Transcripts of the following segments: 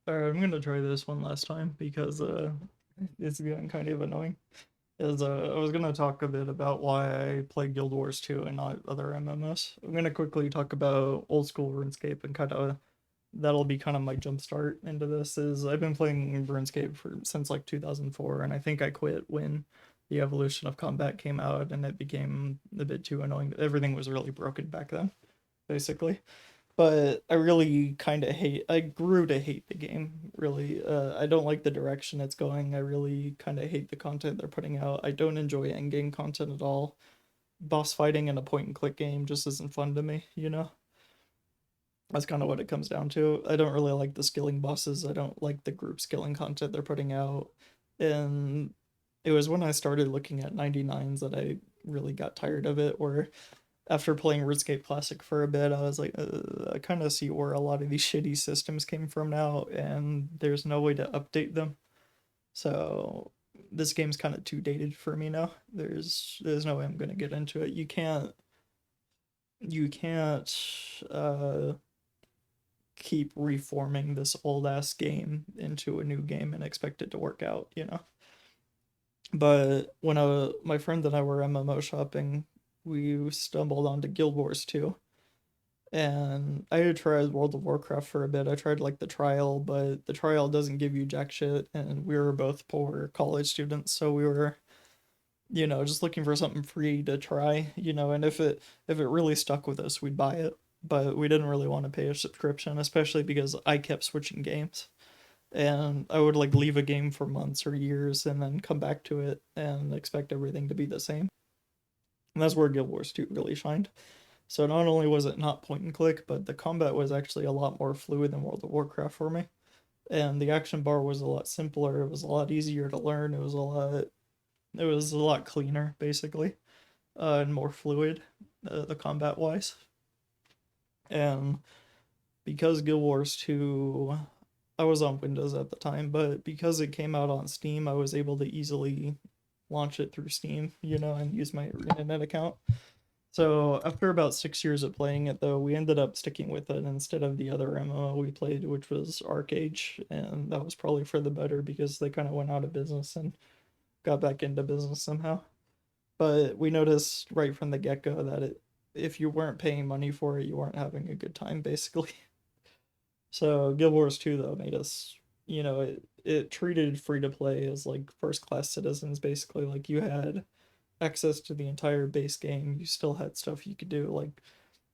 Alright, I'm gonna try this one last time because it's getting kind of annoying. I was gonna talk a bit about why I play Guild Wars 2 and not other MMOs. I'm gonna quickly talk about old school RuneScape and kind of that'll be kind of my jump start into this. Is I've been playing RuneScape for since like 2004, and I think I quit when the evolution of combat came out and it became a bit too annoying. Everything was really broken back then, basically. But I really kind of I grew to hate the game, really. I don't like the direction it's going. I really kind of hate the content they're putting out. I don't enjoy endgame content at all. Boss fighting in a point and click game just isn't fun to me, you know? That's kind of what it comes down to. I don't really like the skilling bosses. I don't like the group skilling content they're putting out. And it was when I started looking at 99s that I really got tired of it, where after playing RuneScape Classic for a bit, I was like, I kind of see where a lot of these shitty systems came from now, and there's no way to update them. So this game's kind of too dated for me now. There's no way I'm gonna get into it. You can't uh, keep reforming this old ass game into a new game and expect it to work out, you know. But when my friend and I were MMO shopping, we stumbled onto Guild Wars 2, and I had tried World of Warcraft for a bit. I tried like the trial, but the trial doesn't give you jack shit, and we were both poor college students, so we were, just looking for something free to try, and if it really stuck with us, we'd buy it. But we didn't really want to pay a subscription, especially because I kept switching games. And I would like leave a game for months or years and then come back to it and expect everything to be the same. And that's where Guild Wars 2 really shined. So not only was it not point and click, but the combat was actually a lot more fluid than World of Warcraft for me. And the action bar was a lot simpler. It was a lot easier to learn. It was a lot cleaner, basically, and more fluid, the combat wise. And because Guild Wars 2, I was on Windows at the time, but because it came out on Steam, I was able to easily launch it through Steam, and use my internet account. So after about 6 years of playing it, though, we ended up sticking with it instead of the other MMO we played, which was Arcade, and that was probably for the better because they kind of went out of business and got back into business somehow. But we noticed right from the get-go that if you weren't paying money for it, you weren't having a good time, basically. So Guild Wars 2 though made us, it treated free to play as like first class citizens, basically. Like you had access to the entire base game. You still had stuff you could do, like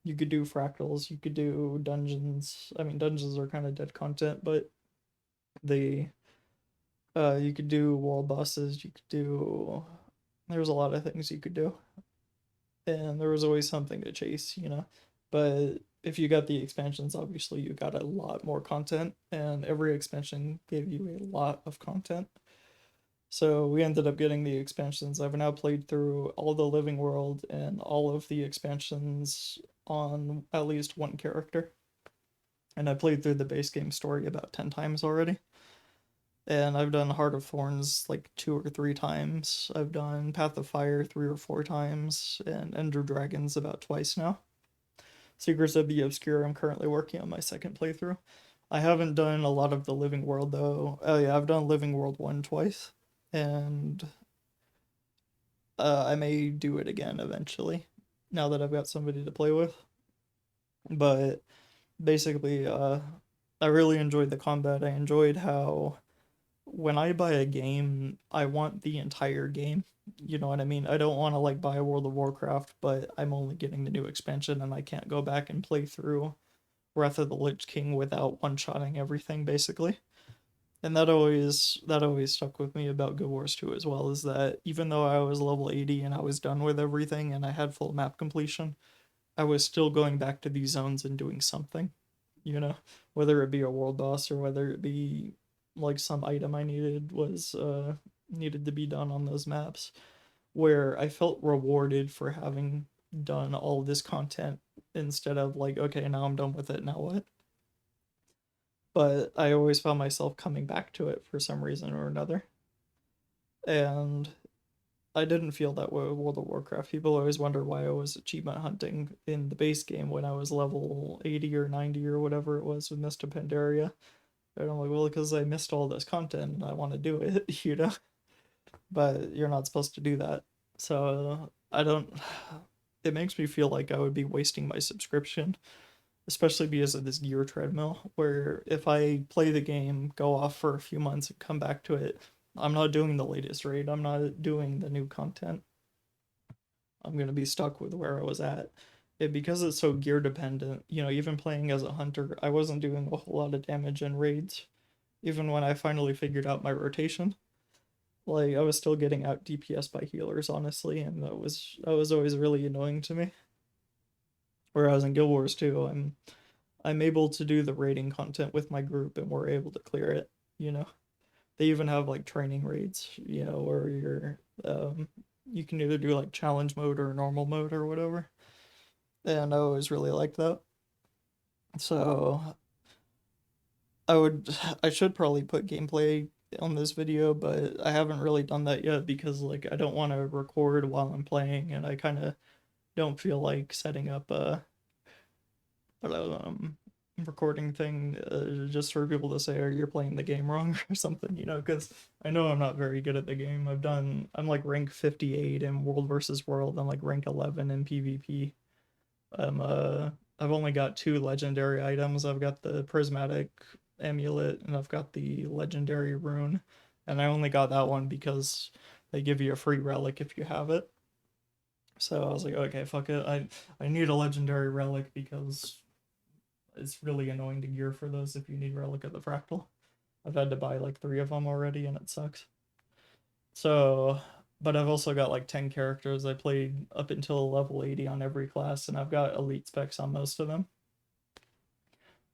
you could do fractals, you could do dungeons. I mean, dungeons are kind of dead content, but the you could do wall bosses, you could do there was a lot of things you could do. And there was always something to chase, But if you got the expansions, obviously you got a lot more content, and every expansion gave you a lot of content. So we ended up getting the expansions. I've now played through all the living world and all of the expansions on at least one character. And I played through the base game story about 10 times already. And I've done Heart of Thorns like 2 or 3 times. I've done Path of Fire 3 or 4 times, and Ender Dragons about twice now. Secrets of the Obscure, I'm currently working on my second playthrough. I haven't done a lot of the Living World though. Oh yeah, I've done Living World 1 twice, and I may do it again eventually, now that I've got somebody to play with. But basically, I really enjoyed the combat. I enjoyed how when I buy a game, I want the entire game. You know what I mean? I don't want to like buy a World of Warcraft, but I'm only getting the new expansion and I can't go back and play through Wrath of the Lich King without one-shotting everything basically. And that always stuck with me about Guild Wars 2 as well, is that even though I was level 80 and I was done with everything and I had full map completion, I was still going back to these zones and doing something, you know, whether it be a world boss or whether it be like some item I needed to be done on those maps, where I felt rewarded for having done all this content instead of like, okay, now I'm done with it, now what? But I always found myself coming back to it for some reason or another. And I didn't feel that way with World of Warcraft. People always wonder why I was achievement hunting in the base game when I was level 80 or 90 or whatever it was with Mr. Pandaria. And I'm like, well, because I missed all this content and I want to do it, you know? But you're not supposed to do that. So I don't. It makes me feel like I would be wasting my subscription, especially because of this gear treadmill, where if I play the game, go off for a few months, and come back to it, I'm not doing the latest raid, I'm not doing the new content. I'm gonna be stuck with where I was at. Because it's so gear dependent, even playing as a hunter, I wasn't doing a whole lot of damage in raids. Even when I finally figured out my rotation, like I was still getting out DPS by healers, honestly, and that was always really annoying to me. Whereas in Guild Wars 2, I'm able to do the raiding content with my group, and we're able to clear it. You know, they even have like training raids, where you can either do like challenge mode or normal mode or whatever. And I always really liked that. So I should probably put gameplay on this video, but I haven't really done that yet because like I don't want to record while I'm playing, and I kind of don't feel like setting up a recording thing just for people to say, "Oh, you're playing the game wrong" or something, because I know I'm not very good at the game. I'm like rank 58 in World versus World. I'm like rank 11 in PvP. I'm I've only got two legendary items. I've got the prismatic amulet and I've got the legendary rune. And I only got that one because they give you a free relic if you have it. So I was like, okay, fuck it. I need a legendary relic because it's really annoying to gear for those if you need relic of the fractal. I've had to buy like 3 of them already and it sucks. So, but I've also got like 10 characters. I played up until level 80 on every class, and I've got elite specs on most of them.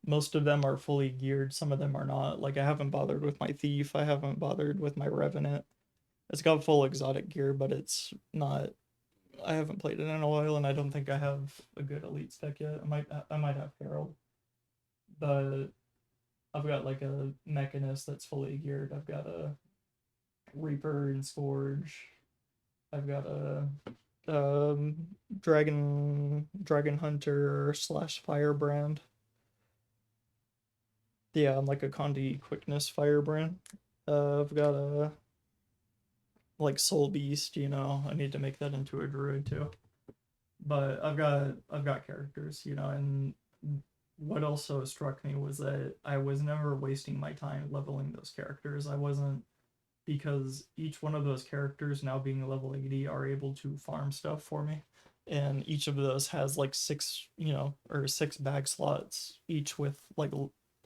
Most of them are fully geared, some of them are not. Like, I haven't bothered with my Thief, I haven't bothered with my Revenant. It's got full exotic gear, but it's not. I haven't played it in a while, and I don't think I have a good elite spec yet. I might have Herald, but I've got like a Mechanist that's fully geared. I've got a Reaper and Scourge. I've got a dragon hunter slash firebrand. Yeah, I'm like a Condi quickness firebrand. I've got a like soul beast. I need to make that into a druid too. But I've got characters. And what also struck me was that I was never wasting my time leveling those characters. I wasn't, because each one of those characters now being level 80 are able to farm stuff for me, and each of those has like six bag slots each with like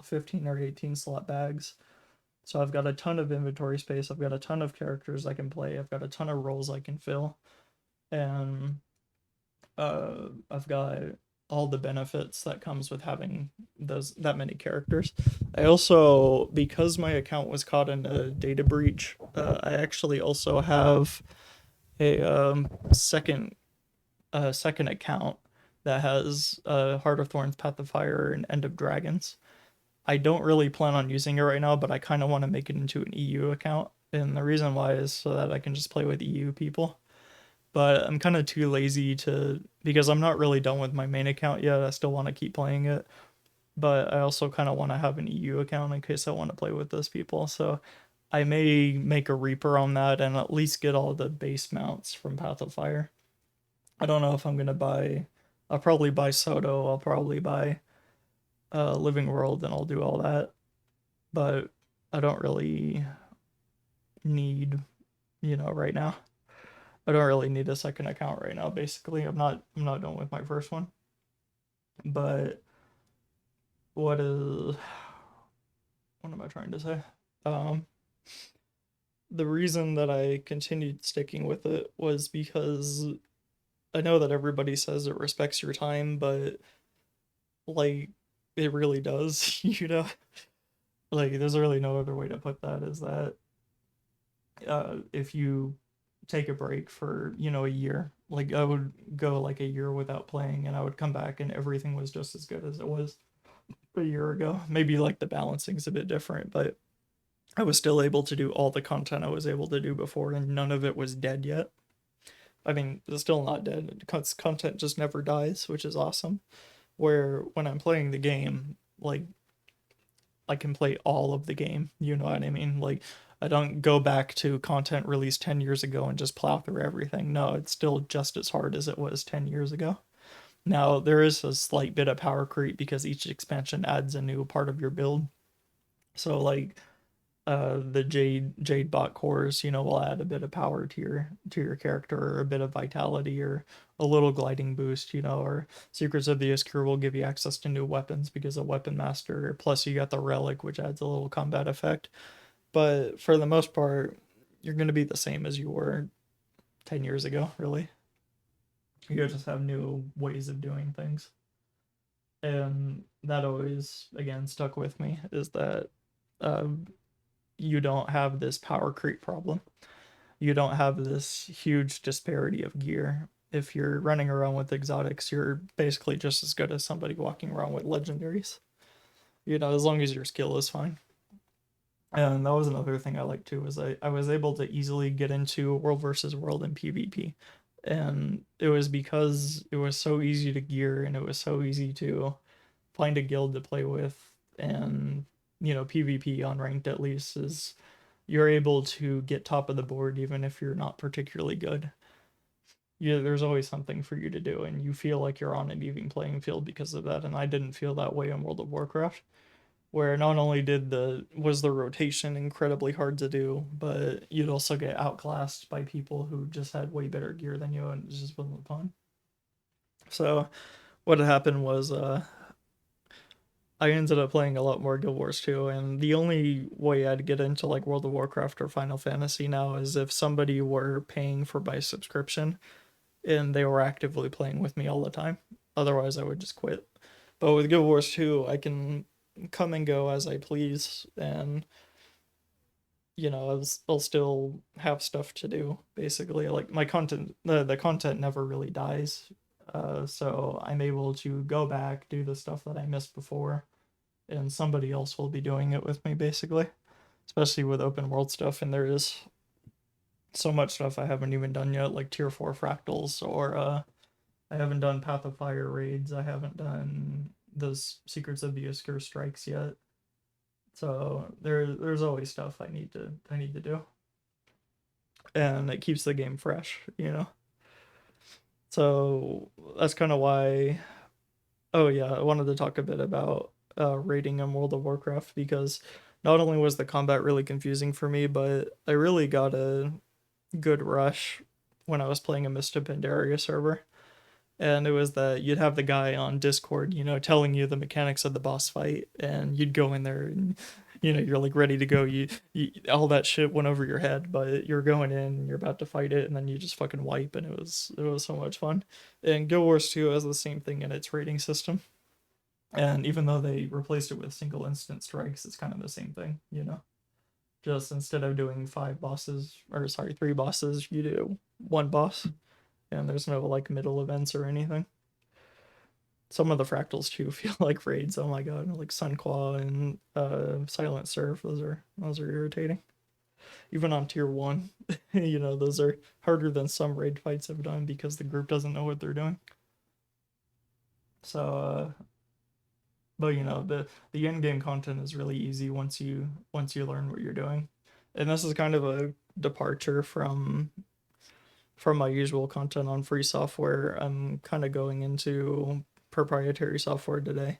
15 or 18 slot bags. So I've got a ton of inventory space, I've got a ton of characters I can play, I've got a ton of roles I can fill, and I've got all the benefits that comes with having that many characters. I also, because my account was caught in a data breach, I actually also have a second account that has Heart of Thorns, Path of Fire, and End of Dragons. I don't really plan on using it right now, but I kind of want to make it into an EU account, and the reason why is so that I can just play with EU people. But I'm kind of too lazy because I'm not really done with my main account yet. I still want to keep playing it, but I also kind of want to have an EU account in case I want to play with those people. So I may make a Reaper on that and at least get all the base mounts from Path of Fire. I don't know if I'm gonna buy. I'll probably buy Soto. I'll probably buy Living World, and I'll do all that. But I don't really need, right now. I don't really need a second account right now. Basically, I'm not done with my first one. But what is what am I trying to say? Um, the reason that I continued sticking with it was because I know that everybody says it respects your time, but like it really does, Like there's really no other way to put that, is that if you take a break for, a year, like I would go like a year without playing and I would come back and everything was just as good as it was a year ago. Maybe like the balancing's a bit different, but I was still able to do all the content I was able to do before, and none of it was dead yet. I mean, it's still not dead. Content just never dies, which is awesome. Where when I'm playing the game, like I can play all of the game. You know what I mean? Like I don't go back to content released 10 years ago and just plow through everything. No, it's still just as hard as it was 10 years ago. Now, there is a slight bit of power creep because each expansion adds a new part of your build. So like the Jade bot cores, will add a bit of power to your character, or a bit of vitality, or a little gliding boost, or Secrets of the Iskir will give you access to new weapons because of Weapon Master. Plus, you got the Relic, which adds a little combat effect. But for the most part, you're going to be the same as you were 10 years ago. Really, you just have new ways of doing things, and that always again stuck with me is that. Um, you don't have this power creep problem. You don't have this huge disparity of gear. If you're running around with exotics, you're basically just as good as somebody walking around with legendaries. As long as your skill is fine. And that was another thing I liked too, was I was able to easily get into world versus world in PvP. And it was because it was so easy to gear and it was so easy to find a guild to play with. And PvP on ranked at least is you're able to get top of the board even if you're not particularly good. There's always something for you to do, and you feel like you're on an even playing field because of that. And I didn't feel that way in World of Warcraft, where not only was the rotation incredibly hard to do, but you'd also get outclassed by people who just had way better gear than you, and it just wasn't fun. So what had happened was I ended up playing a lot more Guild Wars 2, and the only way I'd get into like World of Warcraft or Final Fantasy now is if somebody were paying for my subscription and they were actively playing with me all the time. Otherwise, I would just quit. But with Guild Wars 2, I can come and go as I please, and I'll still have stuff to do. Basically, like my content, the content never really dies. So I'm able to go back, do the stuff that I missed before, and somebody else will be doing it with me basically, especially with open world stuff. And there is so much stuff I haven't even done yet, like tier 4 fractals, or I haven't done Path of Fire raids, I haven't done those Secrets of the Iskir strikes yet. So there's always stuff I need to do, and it keeps the game fresh. So that's kind of why. Oh yeah, I wanted to talk a bit about raiding in World of Warcraft, because not only was the combat really confusing for me, but I really got a good rush when I was playing a Mist of Pandaria server. And it was that you'd have the guy on Discord, telling you the mechanics of the boss fight, and you'd go in there and you're like ready to go. You all that shit went over your head, but you're going in, you're about to fight it, and then you just fucking wipe, and it was so much fun. And Guild Wars 2 has the same thing in its rating system. And even though they replaced it with single instant strikes, it's kind of the same thing. Just instead of doing five bosses, or sorry, three bosses, you do one boss, and there's no like middle events or anything. Some of the fractals too feel like raids. Oh my god, like Sunquaw and Silent Surf. Those are irritating. Even on tier one, those are harder than some raid fights I've done because the group doesn't know what they're doing. So, but the end game content is really easy once you learn what you're doing, and this is kind of a departure from my usual content on free software. I'm kind of going into proprietary software today.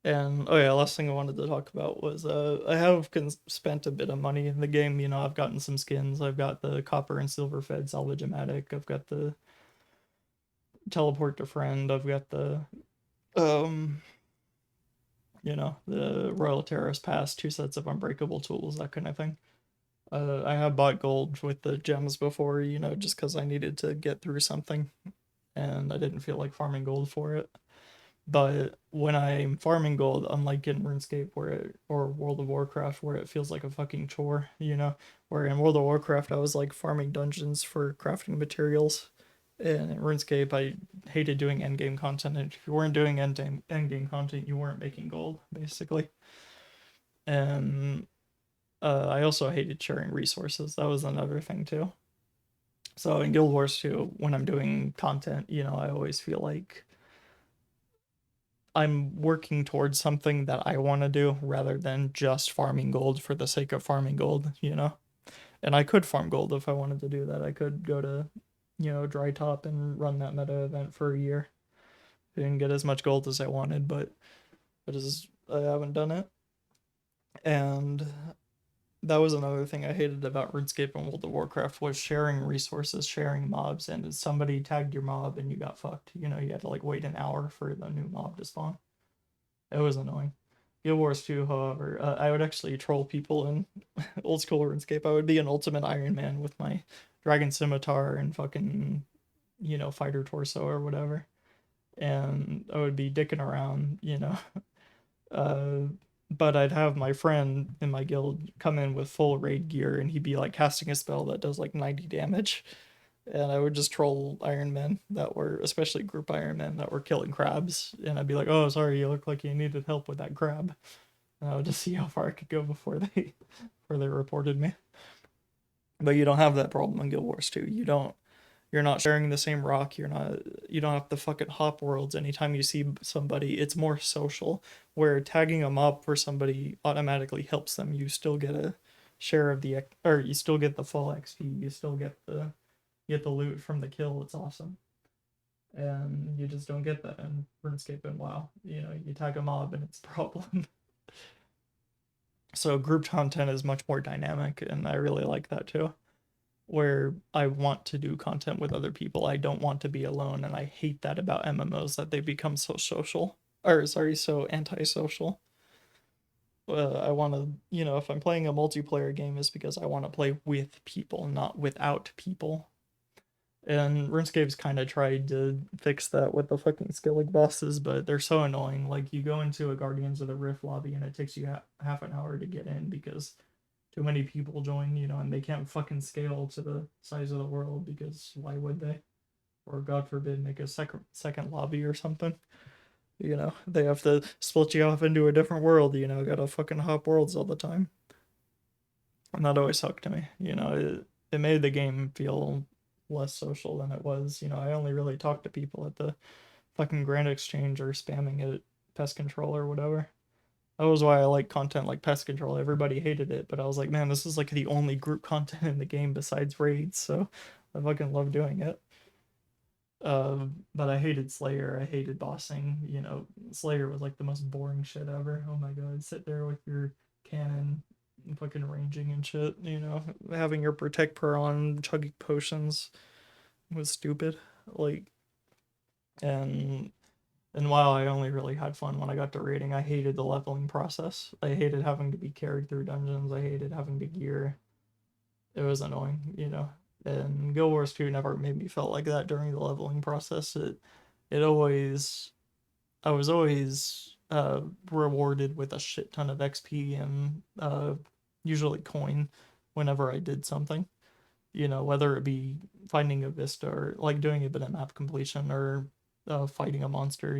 And oh yeah, last thing I wanted to talk about was I have spent a bit of money in the game. I've gotten some skins. I've got the copper and silver fed salvage-o-matic. I've got the teleport to friend. I've got the um the Royal Terrace Pass, two sets of unbreakable tools, that kind of thing. I have bought gold with the gems before, just because I needed to get through something, and I didn't feel like farming gold for it. But when I'm farming gold, unlike in RuneScape or World of Warcraft, where it feels like a fucking chore. Where in World of Warcraft I was like farming dungeons for crafting materials, and in RuneScape I hated doing endgame content. And if you weren't doing endgame content, you weren't making gold, basically. And I also hated sharing resources. That was another thing too. So in Guild Wars 2, when I'm doing content, I always feel like I'm working towards something that I want to do rather than just farming gold for the sake of farming gold, you know? And I could farm gold if I wanted to do that. I could go to, dry top and run that meta event for a year and get as much gold as I wanted, but I haven't done it. And that was another thing I hated about RuneScape and World of Warcraft was sharing resources, sharing mobs, and if somebody tagged your mob and you got fucked, you had to like wait an hour for the new mob to spawn. It was annoying. Guild Wars 2, however, I would actually troll people in old school RuneScape. I would be an ultimate Iron Man with my Dragon Scimitar and fucking, fighter torso or whatever. And I would be dicking around. Uh, but I'd have my friend in my guild come in with full raid gear and he'd be like casting a spell that does like 90 damage. And I would just troll Iron Men that were, especially group Iron Men that were killing crabs. And I'd be like, oh, sorry, you look like you needed help with that crab. And I would just see how far I could go before they reported me. But you don't have that problem in Guild Wars 2. You're not sharing the same rock. You don't have to fucking hop worlds anytime you see somebody. It's more social, where tagging a mob for somebody automatically helps them. You still get a share of or you still get the full XP. You still get the loot from the kill. It's awesome. And you just don't get that in RuneScape and WoW. You tag a mob and it's a problem. So group content is much more dynamic, and I really like that too. Where I want to do content with other people, I don't want to be alone, and I hate that about MMOs that they become so social, or sorry, so antisocial. I want to, if I'm playing a multiplayer game, is because I want to play with people, not without people. And RuneScape's kind of tried to fix that with the fucking skilling bosses, but they're so annoying. Like, you go into a Guardians of the Rift lobby and it takes you half an hour to get in because too many people join, and they can't fucking scale to the size of the world because why would they? Or God forbid, make a second lobby or something. They have to split you off into a different world. Gotta fucking hop worlds all the time, and that always sucked to me. It made the game feel less social than it was. I only really talked to people at the fucking Grand Exchange or spamming it, Pest Control or whatever. That was why I like content like Pest Control. Everybody hated it, but I was like, man, this is like the only group content in the game besides raids, so I fucking love doing it. But I hated Slayer. I hated bossing. Slayer was like the most boring shit ever. Oh my god, sit there with your cannon, fucking ranging and shit. Having your protect per on chugging potions was stupid. Like, and while I only really had fun when I got to raiding, I hated the leveling process. I hated having to be carried through dungeons. I hated having to gear. It was annoying. And Guild Wars 2 never made me feel like that during the leveling process. It always, I was always rewarded with a shit ton of XP and usually coin whenever I did something. Whether it be finding a vista or like doing a bit of map completion or fighting a monster.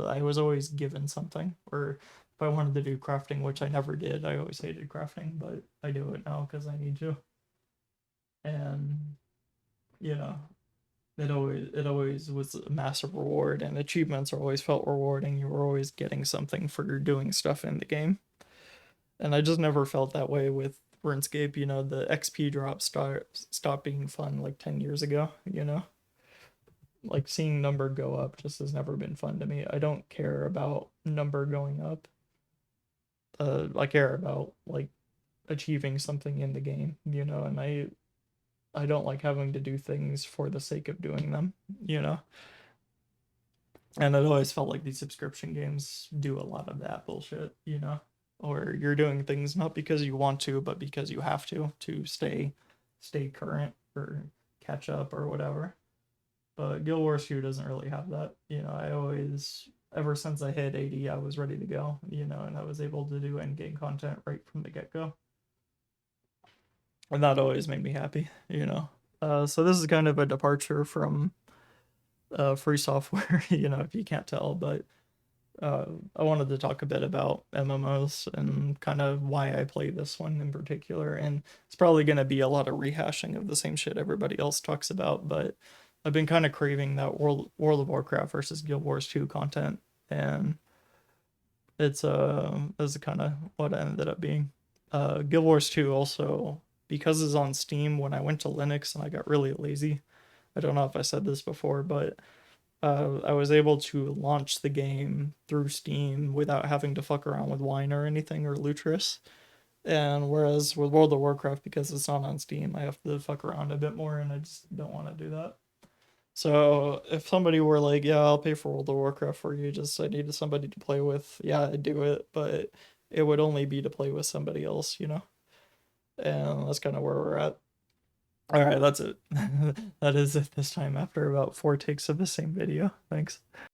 I was always given something. Or if I wanted to do crafting, which I never did, I always hated crafting, but I do it now because I need to. And you know, it always was a massive reward, and achievements always felt rewarding. You were always getting something for doing stuff in the game, and I just never felt that way with RuneScape. The XP drops stopped being fun like 10 years ago. Like seeing number go up just has never been fun to me. I don't care about number going up. I care about like achieving something in the game, and I don't like having to do things for the sake of doing them, you know. And it always felt like these subscription games do a lot of that bullshit. Or you're doing things not because you want to, but because you have to stay current or catch up or whatever. But Guild Wars 2 doesn't really have that. I always, ever since I hit 80, I was ready to go, and I was able to do end game content right from the get go. And that always made me happy. So this is kind of a departure from free software, if you can't tell, but I wanted to talk a bit about MMOs and kind of why I play this one in particular. And it's probably going to be a lot of rehashing of the same shit everybody else talks about, but I've been kind of craving that World of Warcraft versus Guild Wars 2 content. And That's kind of what it ended up being. Guild Wars 2 also, because it's on Steam. When I went to Linux and I got really lazy, I don't know if I said this before, but I was able to launch the game through Steam without having to fuck around with Wine or anything or Lutris. And whereas with World of Warcraft, because it's not on Steam, I have to fuck around a bit more, and I just don't want to do that. So if somebody were like, "Yeah, I'll pay for World of Warcraft for you, just I needed somebody to play with," yeah, I'd do it, but it would only be to play with somebody else, you know? And that's kind of where we're at. All right, that's it. That is it this time after about 4 takes of the same video. Thanks.